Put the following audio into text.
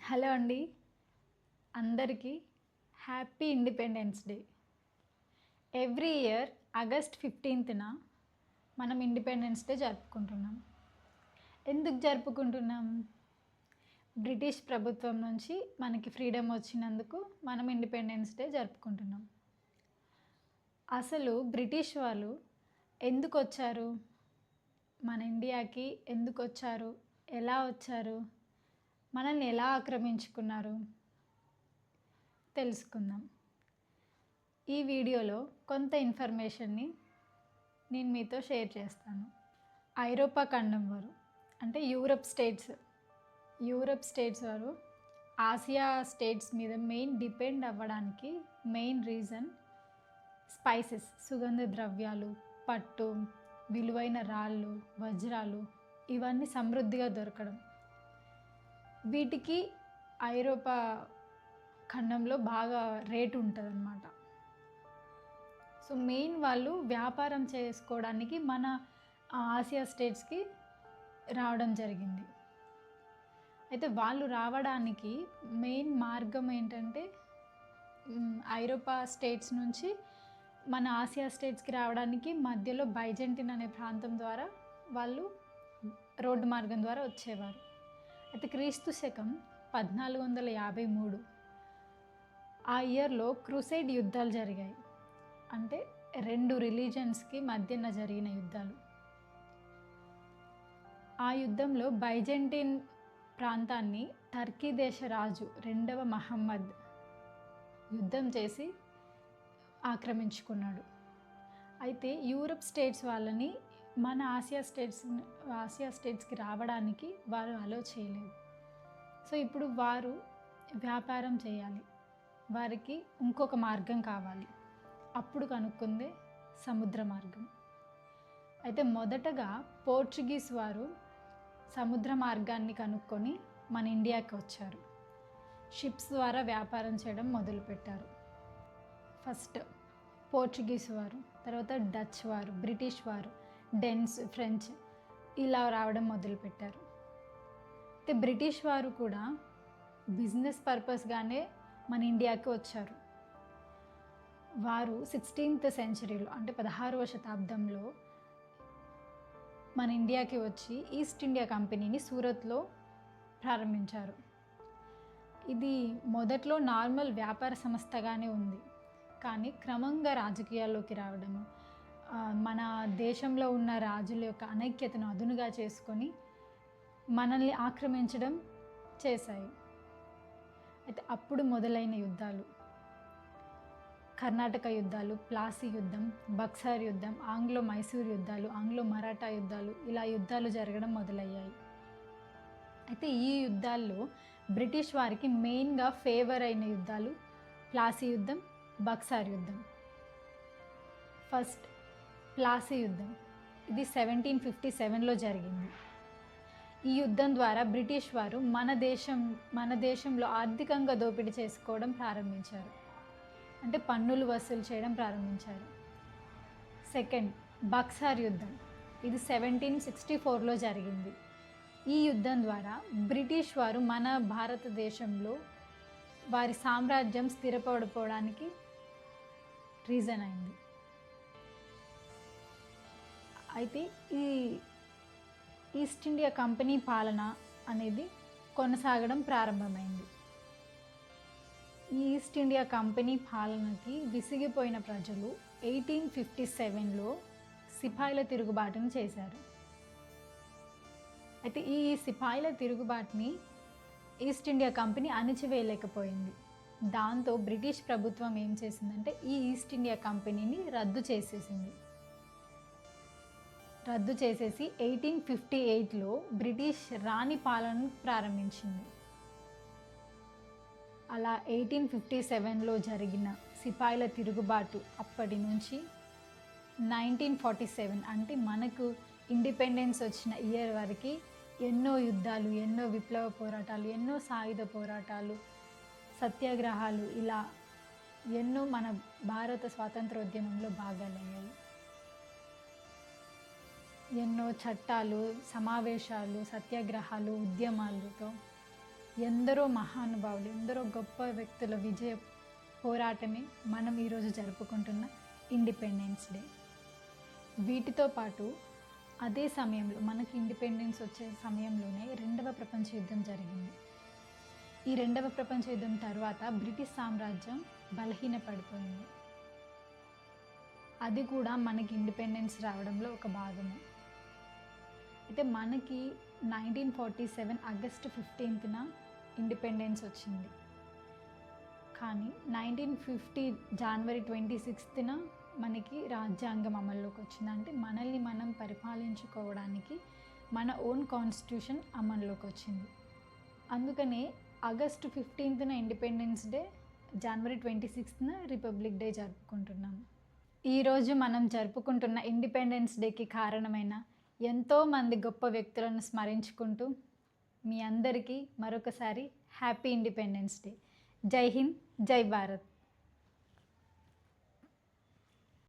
Hello అండి. అందరికీ happy independence day. Every year August 15న మనం ఇండిపెండెన్స్ డే జరుపుకుంటున్నాం. ఎందుకు జరుపుకుంటున్నాం? బ్రిటిష్ ప్రభుత్వం నుంచి మనకి ఫ్రీడమ్ వచ్చినందుకు మనం ఇండిపెండెన్స్ డే జరుపుకుంటున్నాం. అసలు బ్రిటిష్ వాళ్ళు ఎందుకు వచ్చారు? మన ఇండియాకి ఎందుకు వచ్చారు? ఎలా వచ్చారు? మనల్ని ఎలా ఆక్రమించుకున్నారు తెలుసుకుందాం. ఈ వీడియోలో కొంత ఇన్ఫర్మేషన్ని నేను మీతో షేర్ చేస్తాను. ఐరోపా ఖండం వారు అంటే యూరప్ స్టేట్స్ వారు ఆసియా స్టేట్స్ మీద డిపెండ్ అవ్వడానికి మెయిన్ రీజన్ స్పైసెస్, సుగంధ ద్రవ్యాలు, పట్టు, విలువైన రాళ్ళు, వజ్రాలు ఇవన్నీ సమృద్ధిగా దొరకడం. వీటికి ఐరోపా ఖండంలో బాగా రేటు ఉంటుందన్నమాట. సో మెయిన్ వాళ్ళు వ్యాపారం చేసుకోవడానికి మన ఆసియా స్టేట్స్కి రావడం జరిగింది. అయితే వాళ్ళు రావడానికి మెయిన్ మార్గం ఏంటంటే ఐరోపా స్టేట్స్ నుంచి మన ఆసియా స్టేట్స్కి రావడానికి మధ్యలో బైజెంటిన్ అనే ప్రాంతం ద్వారా వాళ్ళు రోడ్డు మార్గం ద్వారా వచ్చేవారు. అయితే క్రీస్తు శకం 1453 ఆ ఇయర్లో క్రూసైడ్ యుద్ధాలు జరిగాయి. అంటే 2 రిలీజన్స్కి మధ్యన జరిగిన యుద్ధాలు. ఆ యుద్ధంలో బైజెంటిన్ ప్రాంతాన్ని టర్కీ దేశ రాజు 2వ మహమ్మద్ యుద్ధం చేసి ఆక్రమించుకున్నాడు. అయితే యూరప్ స్టేట్స్ వాళ్ళని మన ఆసియా స్టేట్స్కి రావడానికి వారు అలో చేయలేదు. సో ఇప్పుడు వారు వ్యాపారం చేయాలి, వారికి ఇంకొక మార్గం కావాలి. అప్పుడు కనుక్కుందే సముద్ర మార్గం. అయితే మొదటగా పోర్చుగీస్ వారు సముద్ర మార్గాన్ని కనుక్కొని మన ఇండియాకి వచ్చారు. షిప్స్ ద్వారా వ్యాపారం చేయడం మొదలుపెట్టారు. ఫస్ట్ పోర్చుగీస్ వారు, తర్వాత డచ్ వారు, బ్రిటిష్ వారు, డెన్స్, ఫ్రెంచ్ ఇలా రావడం మొదలుపెట్టారు. అయితే బ్రిటిష్ వారు కూడా బిజినెస్ పర్పస్గానే మన ఇండియాకి వచ్చారు. వారు 16th సెంచరీలో అంటే 16వ శతాబ్దంలో మన ఇండియాకి వచ్చి ఈస్ట్ ఇండియా కంపెనీని సూరత్లో ప్రారంభించారు. ఇది మొదట్లో నార్మల్ వ్యాపార సంస్థగానే ఉంది, కానీ క్రమంగా రాజకీయాల్లోకి రావడము, మన దేశంలో ఉన్న రాజుల యొక్క అనైక్యతను అదునుగా చేసుకొని మనల్ని ఆక్రమించడం చేశాయి. అయితే అప్పుడు మొదలైన యుద్ధాలు కర్ణాటక యుద్ధాలు, ప్లాసీ యుద్ధం, బక్సార్ యుద్ధం, ఆంగ్లో మైసూర్ యుద్ధాలు, ఆంగ్లో మరాఠా యుద్ధాలు ఇలా యుద్ధాలు జరగడం మొదలయ్యాయి. అయితే ఈ యుద్ధాల్లో బ్రిటిష్ వారికి మెయిన్గా ఫేవర్ అయిన యుద్ధాలు ప్లాసీ యుద్ధం, బక్సార్ యుద్ధం. ఫస్ట్ ప్లాసీ యుద్ధం, ఇది 1757లో జరిగింది. ఈ యుద్ధం ద్వారా బ్రిటిష్ వారు మన దేశంలో ఆర్థికంగా దోపిడీ చేసుకోవడం ప్రారంభించారు. అంటే పన్నులు వసూలు చేయడం ప్రారంభించారు. సెకండ్ బక్సార్ యుద్ధం, ఇది 1764లో జరిగింది. ఈ యుద్ధం ద్వారా బ్రిటిష్ వారు మన భారతదేశంలో వారి సామ్రాజ్యం స్థిరపడిపోవడానికి రీజన్ అయింది. అయితే ఈ ఈస్ట్ ఇండియా కంపెనీ పాలన అనేది కొనసాగడం ప్రారంభమైంది. ఈ ఈస్ట్ ఇండియా కంపెనీ పాలనకి విసిగిపోయిన ప్రజలు 1857లో సిపాయిల తిరుగుబాటును చేశారు. అయితే ఈ సిపాయిల తిరుగుబాటుని ఈస్ట్ ఇండియా కంపెనీ అణిచివేయలేకపోయింది. దాంతో బ్రిటిష్ ప్రభుత్వం ఏం చేసిందంటే ఈ ఈస్ట్ ఇండియా కంపెనీని రద్దు చేసేసి 1858లో బ్రిటిష్ రాణి పాలనను ప్రారంభించింది. అలా 1857లో జరిగిన సిపాయిల తిరుగుబాటు అప్పటి నుంచి 1947 అంటే మనకు ఇండిపెండెన్స్ వచ్చిన ఇయర్ వరకు ఎన్నో యుద్ధాలు, ఎన్నో విప్లవ పోరాటాలు, ఎన్నో సాయుధ పోరాటాలు, సత్యాగ్రహాలు ఇలా ఎన్నో మన భారత స్వాతంత్రోద్యమంలో భాగాలయ్యాయి. ఎన్నో చట్టాలు, సమావేశాలు, సత్యాగ్రహాలు, ఉద్యమాలతో ఎందరో మహానుభావులు, ఎందరో గొప్ప వ్యక్తుల విజయ పోరాటమే మనం ఈరోజు జరుపుకుంటున్న ఇండిపెండెన్స్ డే. వీటితో పాటు అదే సమయంలో మనకి ఇండిపెండెన్స్ వచ్చే సమయంలోనే రెండవ ప్రపంచ యుద్ధం జరిగింది. ఈ రెండవ ప్రపంచ యుద్ధం తర్వాత బ్రిటిష్ సామ్రాజ్యం బలహీనపడిపోయింది. అది కూడా మనకి ఇండిపెండెన్స్ రావడంలో ఒక భాగము. అయితే మనకి 1947 ఆగస్టు 15న ఇండిపెండెన్స్ వచ్చింది. కానీ 1950 జనవరి 26న మనకి రాజ్యాంగం అమల్లోకి వచ్చింది. అంటే మనల్ని మనం పరిపాలించుకోవడానికి మన ఓన్ కాన్స్టిట్యూషన్ అమల్లోకి వచ్చింది. అందుకనే ఆగస్టు 15న ఇండిపెండెన్స్ డే, జనవరి 26న రిపబ్లిక్ డే జరుపుకుంటున్నాము. ఈరోజు మనం జరుపుకుంటున్న ఇండిపెండెన్స్ డేకి కారణమైన ఎంతోమంది గొప్ప వ్యక్తులను స్మరించుకుంటూ మీ అందరికీ మరొకసారి హ్యాపీ ఇండిపెండెన్స్ డే. జై హింద్, జై భారత్.